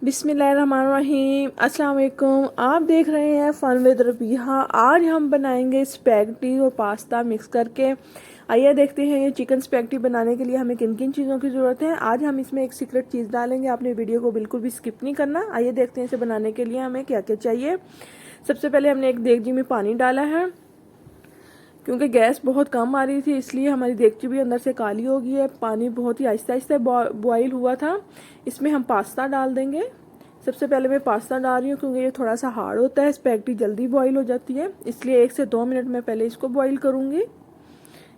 बिस्मिल्लाहिर्रहमानिर्रहीम। अस्सलाम वालेकुम। आप देख रहे हैं फ़न विद रबीहा। आज हम बनाएंगे स्पैगेटी और पास्ता मिक्स करके। आइए देखते हैं ये चिकन स्पैगेटी बनाने के लिए हमें किन किन चीज़ों की ज़रूरत है। आज हम इसमें एक सीक्रेट चीज़ डालेंगे, आपने वीडियो को बिल्कुल भी स्किप नहीं करना। आइए देखते हैं इसे बनाने के लिए हमें क्या क्या चाहिए। सबसे पहले हमने एक देगची में पानी डाला है, क्योंकि गैस बहुत कम आ रही थी इसलिए हमारी देगची भी अंदर से काली हो गई है। पानी बहुत ही आहिस्ता आहिस्ता बॉईल हुआ था। इसमें हम पास्ता डाल देंगे। सबसे पहले मैं पास्ता डाल रही हूँ क्योंकि ये थोड़ा सा हार्ड होता है, स्पैगेटी जल्दी बॉईल हो जाती है, इसलिए 1 से 2 मिनट में पहले इसको बॉईल करूँगी।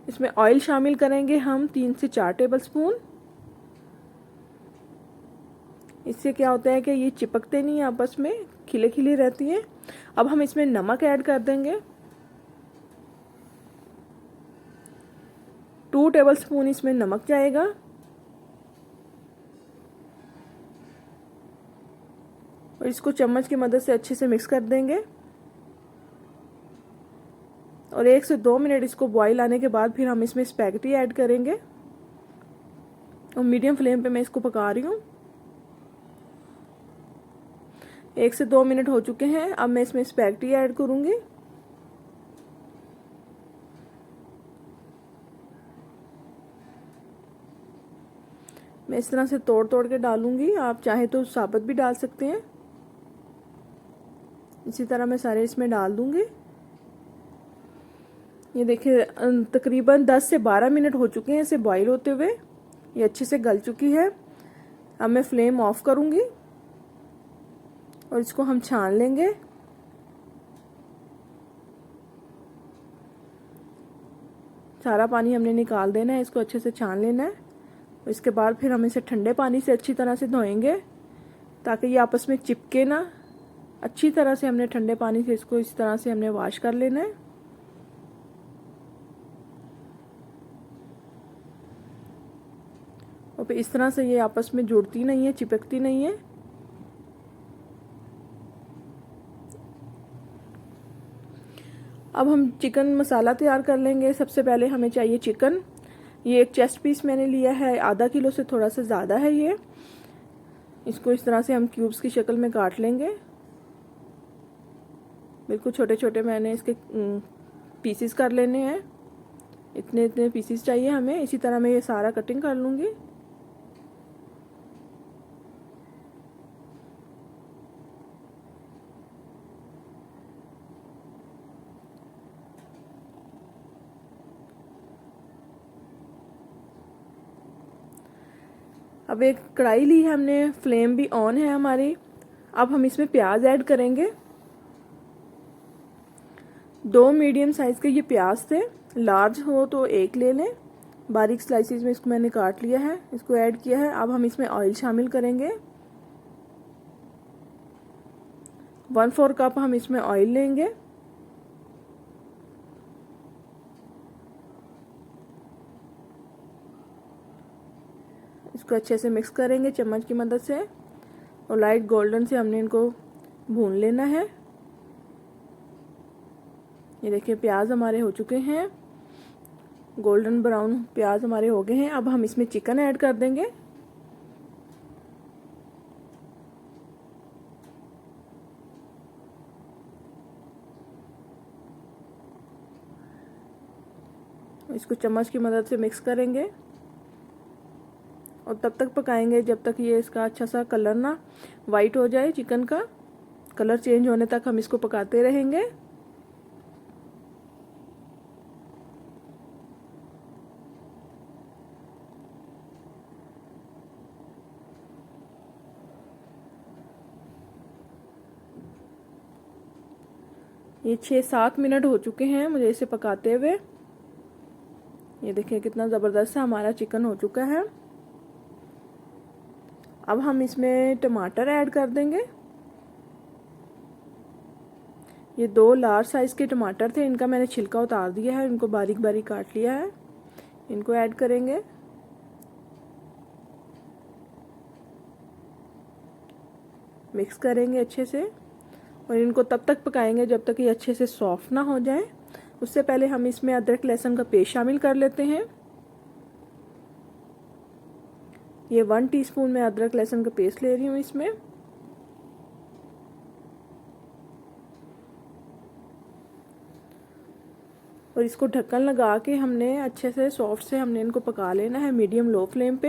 इसमें ऑयल शामिल करेंगे हम 3 से 4 टेबल स्पून। इससे क्या होता है कि ये चिपकते नहीं आपस में, खिले खिले रहती है। अब हम इसमें नमक ऐड कर देंगे, 2 टेबल स्पून इसमें नमक जाएगा। और इसको चम्मच की मदद से अच्छे से मिक्स कर देंगे और 1 से 2 मिनट इसको बॉईल आने के बाद फिर हम इसमें स्पैगेटी ऐड करेंगे और मीडियम फ्लेम पे मैं इसको पका रही हूँ। 1 से 2 मिनट हो चुके हैं। अब मैं इसमें स्पैगेटी ऐड करूँगी। मैं इस तरह से तोड़ तोड़ के डालूंगी, आप चाहे तो साबुत भी डाल सकते हैं। इसी तरह मैं सारे इसमें डाल दूंगी। ये देखिए तकरीबन 10 से 12 मिनट हो चुके हैं इसे बॉईल होते हुए। ये अच्छे से गल चुकी है। अब मैं फ्लेम ऑफ करूंगी और इसको हम छान लेंगे। सारा पानी हमने निकाल देना है, इसको अच्छे से छान लेना है। और इसके बाद फिर हम इसे ठंडे पानी से अच्छी तरह से धोएंगे ताकि ये आपस में चिपके ना। अच्छी तरह से हमने ठंडे पानी से इसको इस तरह से हमने वॉश कर लेना है। और फिर इस तरह से ये आपस में जुड़ती नहीं है, चिपकती नहीं है। अब हम चिकन मसाला तैयार कर लेंगे। सबसे पहले हमें चाहिए चिकन। ये एक चेस्ट पीस मैंने लिया है, आधा किलो से थोड़ा सा ज़्यादा है ये। इसको इस तरह से हम क्यूब्स की शक्ल में काट लेंगे। बिल्कुल छोटे छोटे मैंने इसके पीसीस कर लेने हैं। इतने इतने पीसीस चाहिए हमें। इसी तरह मैं ये सारा कटिंग कर लूँगी। अब एक कढ़ाई ली है हमने, फ्लेम भी ऑन है हमारी। अब हम इसमें प्याज ऐड करेंगे। 2 मीडियम साइज़ के ये प्याज थे, लार्ज हो तो 1 ले लें। बारीक स्लाइसिस में इसको मैंने काट लिया है, इसको ऐड किया है। अब हम इसमें ऑयल शामिल करेंगे। 1/4 कप हम इसमें ऑयल लेंगे। इसको अच्छे से मिक्स करेंगे चम्मच की मदद से और लाइट गोल्डन से हमने इनको भून लेना है। ये देखिए प्याज हमारे हो चुके हैं, गोल्डन ब्राउन प्याज हमारे हो गए हैं। अब हम इसमें चिकन ऐड कर देंगे। इसको चम्मच की मदद से मिक्स करेंगे और तब तक पकाएंगे जब तक ये इसका अच्छा सा कलर ना वाइट हो जाए। चिकन का कलर चेंज होने तक हम इसको पकाते रहेंगे। ये 6-7 मिनट हो चुके हैं मुझे इसे पकाते हुए। ये देखिए कितना ज़बरदस्त सा हमारा चिकन हो चुका है। अब हम इसमें टमाटर ऐड कर देंगे। ये 2 लार्ज साइज़ के टमाटर थे, इनका मैंने छिलका उतार दिया है, इनको बारीक बारीक काट लिया है। इनको ऐड करेंगे। मिक्स करेंगे अच्छे से और इनको तब तक पकाएंगे जब तक ये अच्छे से सॉफ्ट ना हो जाए। उससे पहले हम इसमें अदरक लहसुन का पेस्ट शामिल कर लेते हैं। ये 1 टीस्पून मैं अदरक लहसुन का पेस्ट ले रही हूँ इसमें। और इसको ढक्कन लगा के हमने अच्छे से सॉफ्ट से हमने इनको पका लेना है मीडियम लो फ्लेम पे।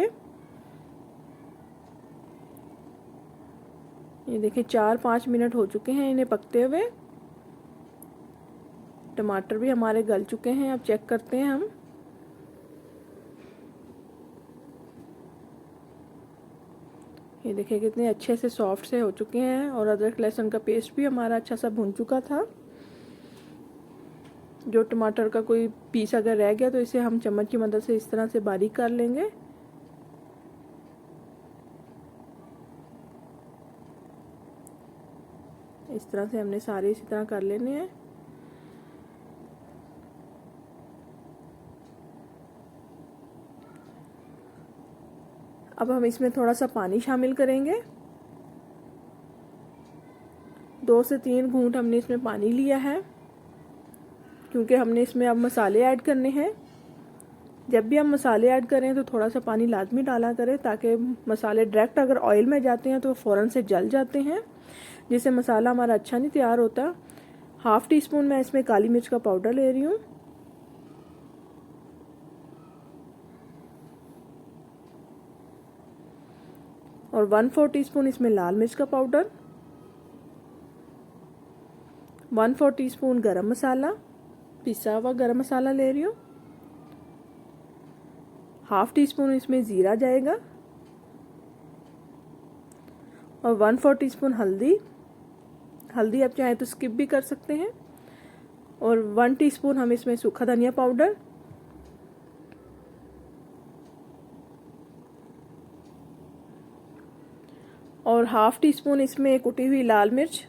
ये देखिए 4-5 मिनट हो चुके हैं इन्हें पकते हुए। टमाटर भी हमारे गल चुके हैं, अब चेक करते हैं हम। ये देखिए कितने अच्छे से सॉफ्ट से हो चुके हैं और अदरक लहसुन का पेस्ट भी हमारा अच्छा सा भुन चुका था। जो टमाटर का कोई पीस अगर रह गया तो इसे हम चम्मच की मदद से इस तरह से बारीक कर लेंगे। इस तरह से हमने सारे इसी तरह कर लेने हैं। अब हम इसमें थोड़ा सा पानी शामिल करेंगे। 2 से 3 घूंट हमने इसमें पानी लिया है, क्योंकि हमने इसमें अब मसाले ऐड करने हैं। जब भी हम मसाले ऐड करें तो थोड़ा सा पानी लाजमी डाला करें, ताकि मसाले डायरेक्ट अगर ऑयल में जाते हैं तो फ़ौरन से जल जाते हैं, जिससे मसाला हमारा अच्छा नहीं तैयार होता। 1/2 टीस्पून मैं इसमें काली मिर्च का पाउडर ले रही हूँ और 1/4 टीस्पून इसमें लाल मिर्च का पाउडर, 1/4 टीस्पून गरम मसाला, पिसा हुआ गरम मसाला ले रही हूँ, 1/2 टीस्पून इसमें ज़ीरा जाएगा और 1/4 टीस्पून हल्दी। हल्दी आप चाहें तो स्किप भी कर सकते हैं। और 1 टीस्पून हम इसमें सूखा धनिया पाउडर, और 1/2 टीस्पून इसमें कुटी हुई लाल मिर्च,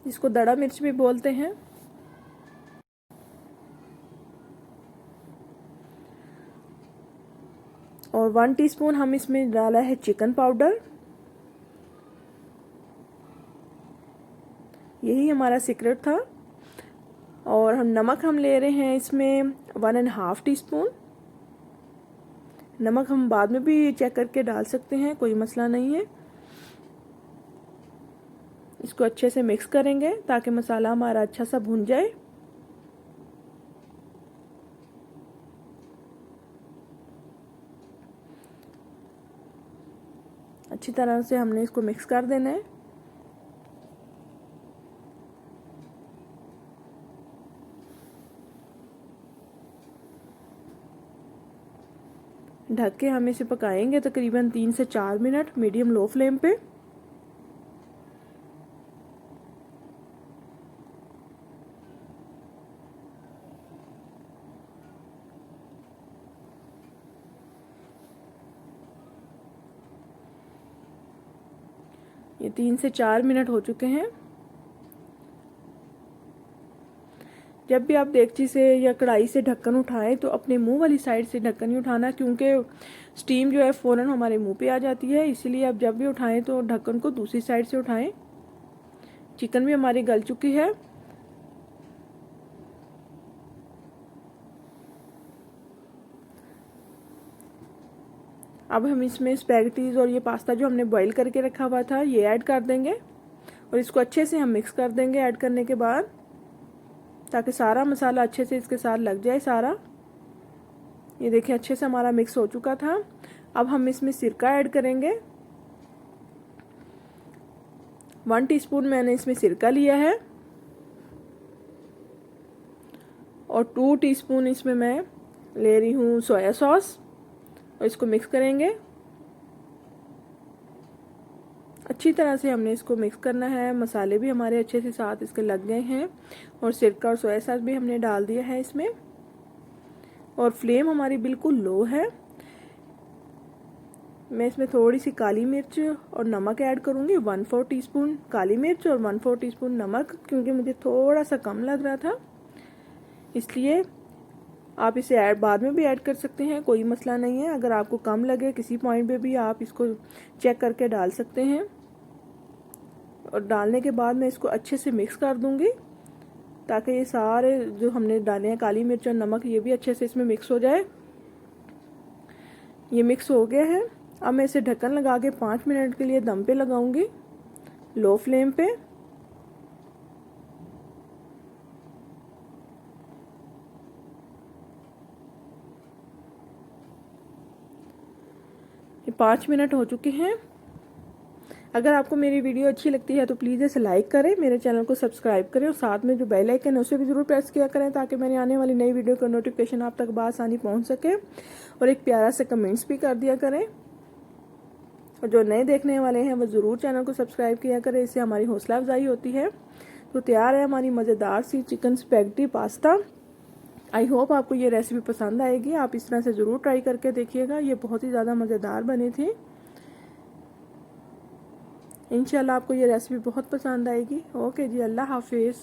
जिसको दड़ा मिर्च भी बोलते हैं, और 1 टीस्पून हम इसमें डाला है चिकन पाउडर। यही हमारा सीक्रेट था। और हम नमक हम ले रहे हैं इसमें 1.5 टीस्पून। नमक हम बाद में भी चेक करके डाल सकते हैं, कोई मसला नहीं है। इसको अच्छे से मिक्स करेंगे ताकि मसाला हमारा अच्छा सा भुन जाए। अच्छी तरह से हमने इसको मिक्स कर देना है। ढक के हम इसे पकाएंगे तकरीबन 3 से 4 मिनट मीडियम लो फ्लेम पे। ये 3 से 4 मिनट हो चुके हैं। जब भी आप देगची से या कढ़ाई से ढक्कन उठाएं तो अपने मुंह वाली साइड से ढक्कन नहीं उठाना, क्योंकि स्टीम जो है फ़ौरन हमारे मुंह पे आ जाती है। इसीलिए आप जब भी उठाएं तो ढक्कन को दूसरी साइड से उठाएं। चिकन भी हमारी गल चुकी है। अब हम इसमें स्पैगेटीज और ये पास्ता जो हमने बॉईल करके रखा हुआ था ये ऐड कर देंगे और इसको अच्छे से हम मिक्स कर देंगे ऐड करने के बाद, ताकि सारा मसाला अच्छे से इसके साथ लग जाए सारा। ये देखिए अच्छे से हमारा मिक्स हो चुका था। अब हम इसमें सिरका ऐड करेंगे। 1 टीस्पून मैंने इसमें सिरका लिया है और 2 टीस्पून इसमें मैं ले रही हूँ सोया सॉस और इसको मिक्स करेंगे। अच्छी तरह से हमने इसको मिक्स करना है। मसाले भी हमारे अच्छे से साथ इसके लग गए हैं और सिरका और सोया सॉस भी हमने डाल दिया है इसमें। और फ्लेम हमारी बिल्कुल लो है। मैं इसमें थोड़ी सी काली मिर्च और नमक ऐड करूँगी, 1/4 टीस्पून काली मिर्च और 1/4 टीस्पून नमक, क्योंकि मुझे थोड़ा सा कम लग रहा था, इसलिए आप इसे ऐड बाद में भी ऐड कर सकते हैं, कोई मसला नहीं है। अगर आपको कम लगे किसी पॉइंट पे भी आप इसको चेक करके डाल सकते हैं। और डालने के बाद मैं इसको अच्छे से मिक्स कर दूंगी, ताकि ये सारे जो हमने डाले हैं काली मिर्च और नमक ये भी अच्छे से इसमें मिक्स हो जाए। ये मिक्स हो गया है। अब मैं इसे ढक्कन लगा के 5 मिनट के लिए दम पे लगाऊंगी लो फ्लेम पे। ये 5 मिनट हो चुके हैं। अगर आपको मेरी वीडियो अच्छी लगती है तो प्लीज़ इसे लाइक करें, मेरे चैनल को सब्सक्राइब करें और साथ में जो बेल आइकन है उसे भी ज़रूर प्रेस किया करें ताकि मेरी आने वाली नई वीडियो का नोटिफिकेशन आप तक बआसानी पहुंच सके। और एक प्यारा सा कमेंट्स भी कर दिया करें। और जो नए देखने वाले हैं वो ज़रूर चैनल को सब्सक्राइब किया करें, इससे हमारी हौसला अफजाई होती है। तो तैयार है हमारी मज़ेदार सी chicken spaghetti pasta. I hope आपको ये रेसिपी पसंद आएगी। आप इस तरह से ज़रूर ट्राई करके देखिएगा, ये बहुत ही ज़्यादा मज़ेदार बनी थी। इंशाल्लाह आपको ये रेसिपी बहुत पसंद आएगी। ओके जी, अल्लाह हाफिज़।